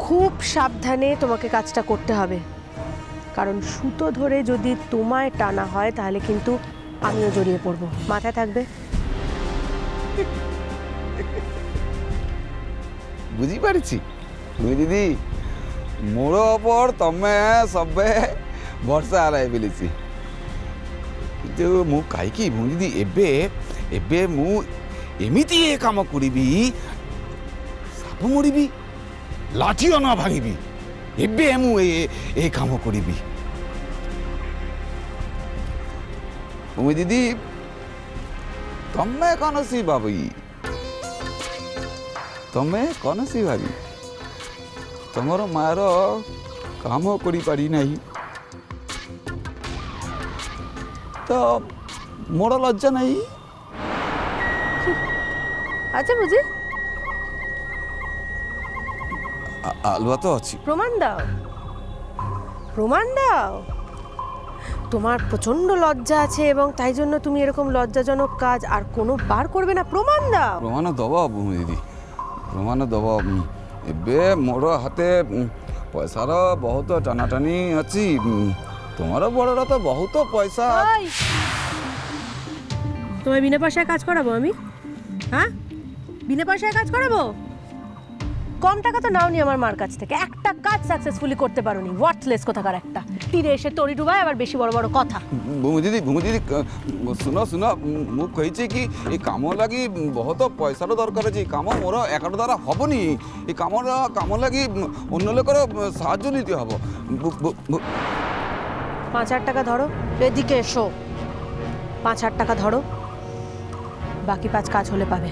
খুব সাবধানে তোমাকে কাজটা করতে হবে, কারণ সুতো ধরে যদি তোমায় টানা হয় তাহলে কিন্তু আমিও জড়িয়ে পড়বো, মাথায় থাকবে। বুঝি পারিছি তুমি দিদি, মোর ওপর তমে সবে ভরসা হারাই ফেলিছি, কিন্তু মু কাইকি ভু দিদি এবে এবে মু এমিতি এ কাম করিবি, সাপ মরিবি, লাঠিও না ভাঙিবি, এবে মু এ কাম করিবি। তুমি দিদি তমে কনসি ভাবি, তমে কনসি ভাবি তোমার মার কাম করি পারি নাই তো মোর লজ্জা নাই। আচ্ছা বুঝি, আলুয়া তো আছে, প্রমাণ দাও, প্রমাণ দাও। তোমার প্রচন্ড লজ্জা আছে এবং তাই জন্য তুমি এরকম লজ্জাজনক কাজ আর কোনো বার করবে না, প্রমাণ দাও। প্রমাণ দব দিদি, প্রমাণ দব। এবে মোর হাতে পয়সার বহুত টানাটানি ଅଛି, তোমার বড়রা তো বহুত পয়সা। তোমায় বিনা পয়সায় কাজ করাবো আমি? হ্যাঁ, বিনা পয়সায় কাজ করাবো? কম টাকা তো নাওনি আমার মার কাছ থেকে, একটা কাজ সাকসেসফুলি করতে পারোনি, ওয়ার্থলেস কোথাকার একটা। তীরে এসে তরি ডুবায় আবার বেশি বড় বড় কথা। ভূমি দিদি শুন শুন, মু কইছি কি এই কাম লাগি বহুত পয়সার দরকার আছে, কাম মোর একার দ্বারা হবনি, এই কাম লাগি অন্য লোকের সাহায্য নিতে হব। 5,000 টাকা ধরো, এদিকে এসো, 5,000 টাকা ধরো, বাকি 5 কাজ হলে পাবে।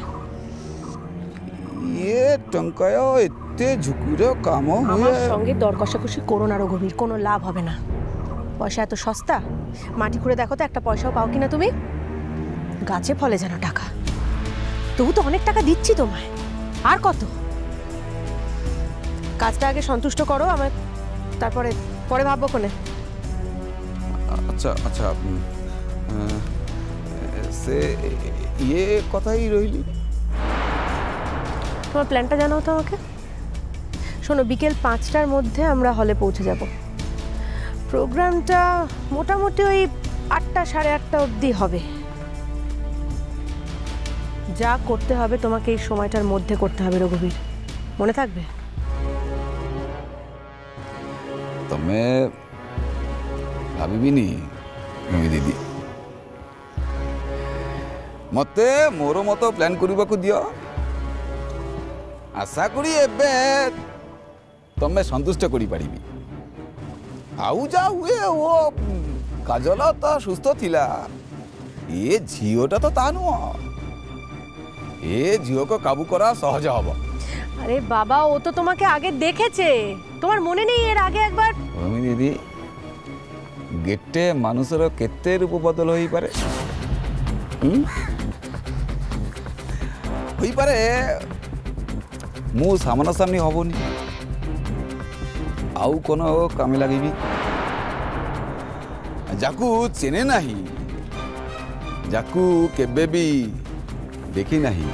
ইয়ে টঙ্কায় এতে ঝুঁকির কাম আমার সঙ্গে দর কষাকষি করো না রঘুবীর, কোনো লাভ হবে না। পয়সা এত সস্তা, মাটি খুঁড়ে দেখো তো একটা পয়সাও পাও কিনা তুমি। গাছে ফলে যেন টাকা, তবু তো অনেক টাকা দিচ্ছি তোমায়, আর কত? কাজটা আগে সন্তুষ্ট করো আমায়, তারপরে পরে ভাববো কোনে। আচ্ছা আচ্ছা, সে ইয়ে কথাই রইলি। তোমার প্ল্যানটা জানাও তো আমাকে। শোনো, বিকেল 5টার মধ্যে আমরা হলে পৌঁছে যাব। প্রোগ্রামটা মোটামুটি ওই 8টা সাড়ে 8টা অবধি হবে। যা করতে হবে তোমাকে এই সময়টার মধ্যে করতে হবে রঘুবীর, মনে থাকবে? তুমি ভাবিবিনি নমি দিদি, মতে মোর মতো প্ল্যান করিবাকু দিও। আশা করি এবে তুমি সন্তুষ্ট করি পারিবি। আউ যা হুয়ে ও কাজল তো সুস্থ থিলা, এ ঝিওটা তো তা নুহ, এ ঝিওকে কাবু করা সহজ হব। আরে বাবা, ও তো তোমাকে আগে দেখেছে, তোমার মনে নেই এর আগে একবার? আমি দিদি গেটে মানুষের কেতে রূপ বদল হয়ে পারে, হইপারে মু সামনাসামনি হবনি, আউ কোন কামে লাগিবি, যাকু চেনে নাহি, যাকু কেবে বি দেখি নাহি,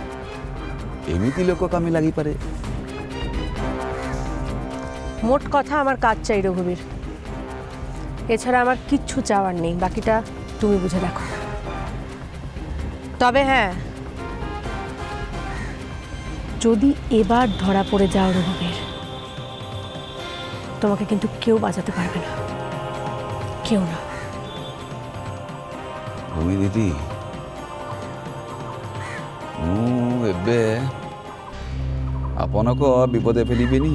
এমিতি লোক কামে লাগি পারে। মোট কথা আমার কাজ চাই রঘুবীর, এছাড়া আমার কিচ্ছু চাওয়ার নেই, বাকিটা তুমি বুঝে রাখো। তবে হ্যাঁ, যদি এবার ধরা পড়ে যাও রঘুবীর, তোমাকে কিন্তু কেউ বাঁচাতে পারবে না, কেউ না। ভূমি দিদি, মু এবে আপনক বিপদে ফেলিবিনি,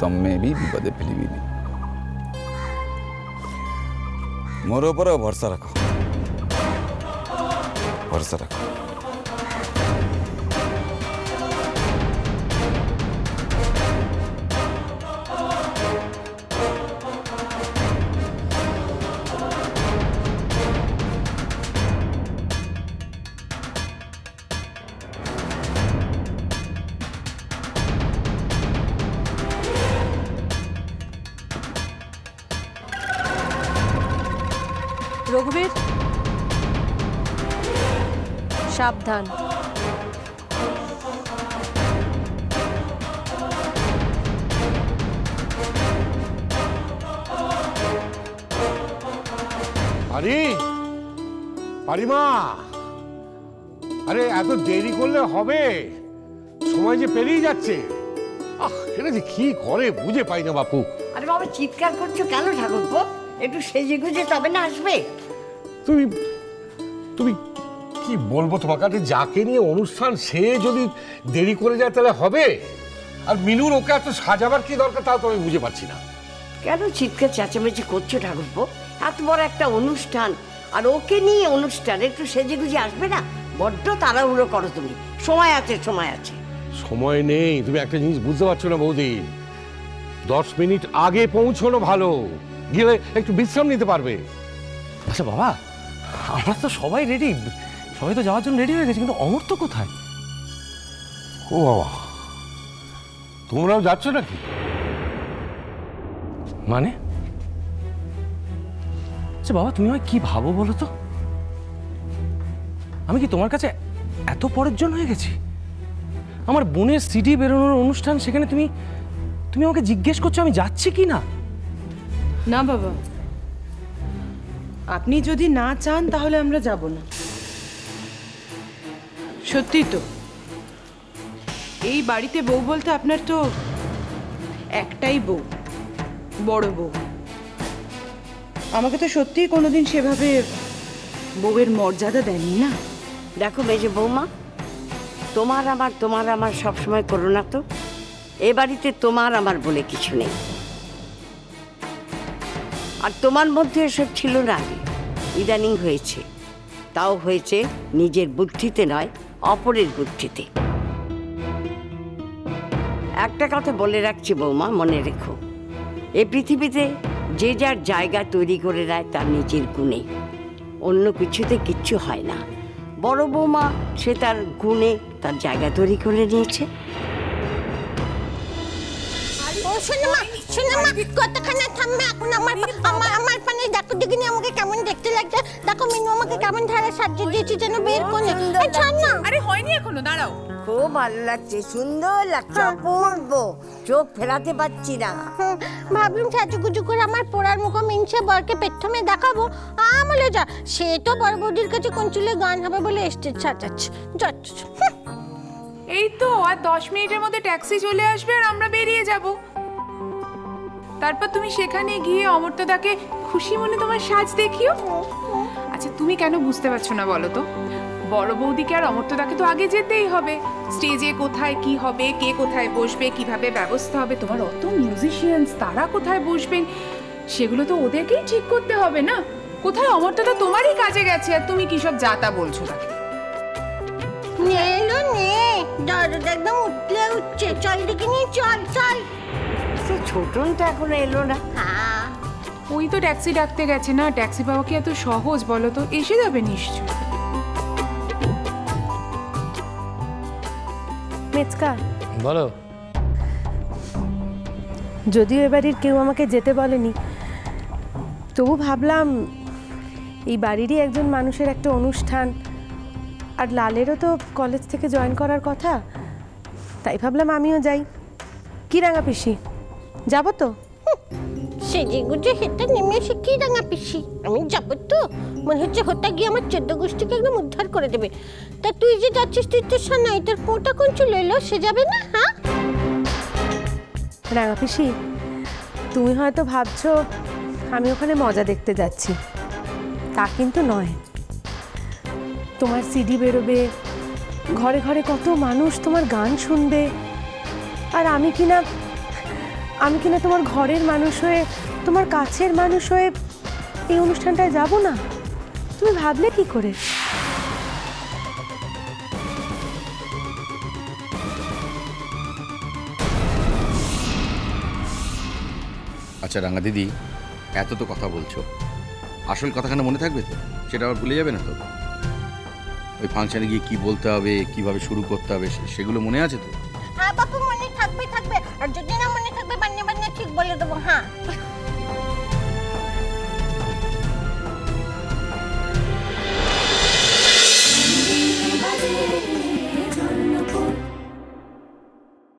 তমে বি বিপদে ফেলিবিনি। মোর উপরে ভরসা রাখো, ভরসা রাখো। রঘুবীর, সাবধান। পারি পারিমা, আরে এত দেরি করলে হবে? সময় যে পেরিয়ে যাচ্ছে। এটা যে কি করে বুঝে পাই না বাপু। আরে বাবা, চিৎকার করছো কেন ঠাকুরপো? একটু সেজে গুজে তবে না আসবে। তুমি তুমি কি বলবো তোমার কাছে, যাকে নিয়ে অনুষ্ঠান সে যদি দেরি করে যায় তাহলে হবে? আর মিনুর ওকে এত সাজাবার কি দরকার তাও তো আমি বুঝে পাচ্ছি না। কেন চিৎকার চেঁচামেচি করছো ঠাকুরপো? এত বড় একটা অনুষ্ঠান, আর ওকে নিয়ে অনুষ্ঠান, একটু সেজে গুজে আসবে না? বড্ড তাড়াহুড়ো করো তুমি। সময় আছে, সময় আছে। সময় নেই। তুমি একটা জিনিস বুঝতে পারছো না বৌদি, 10 মিনিট আগে পৌঁছানো ভালো, গেলে একটু বিশ্রাম নিতে পারবে। আচ্ছা বাবা, আমরা তো সবাই রেডি, সবাই তো যাওয়ার জন্য রেডি হয়ে গেছে, কিন্তু অমর্ত্য কোথায়? ও বাবা, তোমরাও যাচ্ছ নাকি? মানে আচ্ছা বাবা, তুমি আমায় কি ভাবো বলো তো? আমি কি তোমার কাছে এত পরের জন্য হয়ে গেছি? আমার বোনের সিডি বেরোনোর অনুষ্ঠান, সেখানে তুমি তুমি আমাকে জিজ্ঞেস করছো আমি যাচ্ছি কি না? না বাবা, আপনি যদি না চান তাহলে আমরা যাব না। সত্যি তো, এই বাড়িতে বউ বলতে আপনার তো একটাই বউ, বড় বউ। আমাকে তো সত্যিই কোনোদিন সেভাবে বউয়ের মর্যাদা দেননি না। দেখো মেজে বৌমা, তোমার আমার সবসময় করো না তো। এ বাড়িতে তোমার আমার বলে কিছু নেই। আর তোমার মধ্যে এসব ছিল না আগে, ইদানিং হয়েছে। তাও হয়েছে নিজের বুদ্ধিতে নয়, অপরের বুদ্ধিতে। একটা কথা বলে রাখছি বৌমা, মনে রেখো, এই পৃথিবীতে যে যার জায়গা তৈরি করে নেয় তার নিজের গুণে, অন্য কিছুতে কিচ্ছু হয় না। বড় বৌমা সে তার গুণে তার জায়গা তৈরি করে নিয়েছে। কতখানি থামবে এখন? আমার পানে দেখো দেখিনি আমাকে কেমন দেখতে লাগছে। দেখো মিনু আমাকে কেমন ধারা সাজিয়ে দিয়েছে যেন বের করে। আরে হয়নি এখনো, দাঁড়াও। খুব ভালো লাগছে, সুন্দর লাগছে, অপূর্ব। চোখ ফেরাতে পারছি না। ভাবলুম সাজুগুজু করে আমার পোড়ার মুখ মিনছে বরকে প্রথমে দেখাবো। আমলে যা, সে তো বড় বৌদির কাছে কঞ্চুলে গান হবে বলে স্টেজ সাজাচ্ছে। এই তো আর 10 মিনিটের মধ্যে ট্যাক্সি চলে আসবে আর আমরা বেরিয়ে যাব। তারপর তুমি সেখানে গিয়ে অমর্ত্যদাকে খুশি মনে তোমার সাজ দেখিও। আচ্ছা তুমি কেন বুঝতে পারছো না বলো তো? বড় বৌদিকে আর অমর্ত্যদাকে তো আগে যেতেই হবে। স্টেজে কোথায় কি হবে, কে কোথায় বসবে, কিভাবে ব্যবস্থা হবে, তোমার অত মিউজিশিয়ানস, তারা কোথায় বসবেন, সেগুলো তো ওদেরকেই ঠিক করতে হবে না? কোথায় অমর্ত্যদা তোমারই কাজে গেছে আর তুমি কি সব যাতা বলছো তাকে? নেলো নে, দরজা একদম উঠলে উঠছে। চল দেখি নি, চল চল। ছোটন তো এখনো এলো না। হ্যাঁ, ওই তো ট্যাক্সি ডাকতে গেছে না। ট্যাক্সি পাওয়া কি এত সহজ বলো তো? এসে যাবে নিশ্চয়। মেচকা, বলো। যদিও এ বাড়ির কেউ আমাকে যেতে বলেনি, তবু ভাবলাম এই বাড়িরই একজন মানুষের একটা অনুষ্ঠান, আর লালেরও তো কলেজ থেকে জয়েন করার কথা, তাই ভাবলাম আমিও যাই। কি রাঙা পিসি, যাবো তো? সেজে গুজে হেঁটে নেমে এসে কি রাঙা পিসি, আমি যাবো তো? মনে হচ্ছে হত্যা গিয়ে আমার 14 গোষ্ঠীকে একদম উদ্ধার করে দেবে। তা তুই যে যাচ্ছিস, তুই তো সানাই, তোর পোটা কোন চলে এলো, সে যাবে না? হ্যাঁ রাঙা পিসি, তুমি হয়তো ভাবছো আমি ওখানে মজা দেখতে যাচ্ছি, তা কিন্তু নয়। তোমার সিডি বেরোবে, ঘরে ঘরে কত মানুষ তোমার গান শুনবে, আর আমি কিনা তোমার ঘরের মানুষ হয়ে, তোমার কাছের মানুষ হয়ে এই অনুষ্ঠানটায় যাব না? তুমি ভাবলে কি করে? আচ্ছা রাঙা দিদি, এত তো কথা বলছো, আসল কথাখানা মনে থাকবে তো? সেটা আবার ভুলে যাবে না তো? ওই ফাংশনে গিয়ে কি বলতে হবে, কিভাবে শুরু করতে হবে, সেগুলো মনে আছে তো? হ্যাঁ বাপু, মনে থাকবে। আর যদি না মনে থাকবে বান্নে বান্নে ঠিক বলে দেবো। হ্যাঁ